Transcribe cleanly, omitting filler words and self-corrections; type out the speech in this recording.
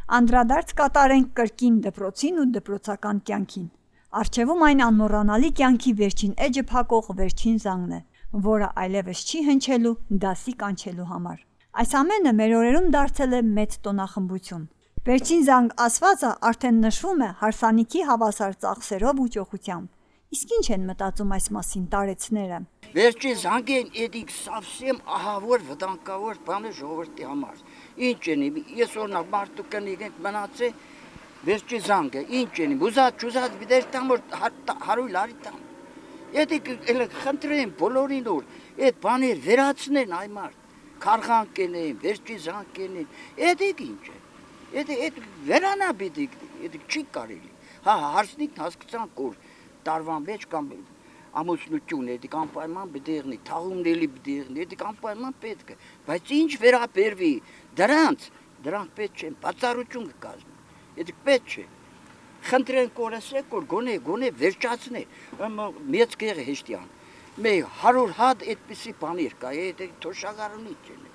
Անդրադարձ կատարենք կրկին դպրոցին ու դպրոցական կյանքին։ Առջևում այն անմոռանալի կյանքի վերջին էջը փակող վերջին զանգն է, որը այլևս չի հնչելու դասի կանչելու համար։ Այս ամենը մեր օրերում դարձել է մեծ տոնախմբություն։ Վերջին զանգ ասվածը արդեն նշվում է հարսանիքի հավասար ծախսերով ու ճոխությամբ։ Իսկ ինչ են մտածում այս մասին տարեցները։ Վերջին զանգին էդիկ совсем ահավոր վտանգավոր բան է ժողովրդի համար։ Ինչ են, ես օրինակ մարդու կնիկ մնացե վերջին զանգը, ինչ են, ուզած դեր տամ որ հարույլ արի տամ։ Էդիկ էլ խնդրեմ բոլորին որ այդ բաներ վերացնեն այ մարդ, քարխան կենեն, վերջին զանգ կենեն, էդիկ ինչ է։ Էդ վերանա պիտի, էդիկ չի կարելի։ Հա հարսնիկն հասկացան որ տարվան մեջ կամ ամուսնություն էդիկ անպայման պետք է եղնի, թաղումների պետք է եղնի, էդիկ անպայման պետք է, բայց ինչ վերաբերվի դրանք պետք չեն, բացառություն կկազմի, էդիկ պետք չէ։ Խնդրենք օրեսեք որ գոնե վերջացնե, մեծ գեղը հեշտյան, մեկ 100 հատ այդպիսի բաներ կա, էդ թոշակառունի չեն։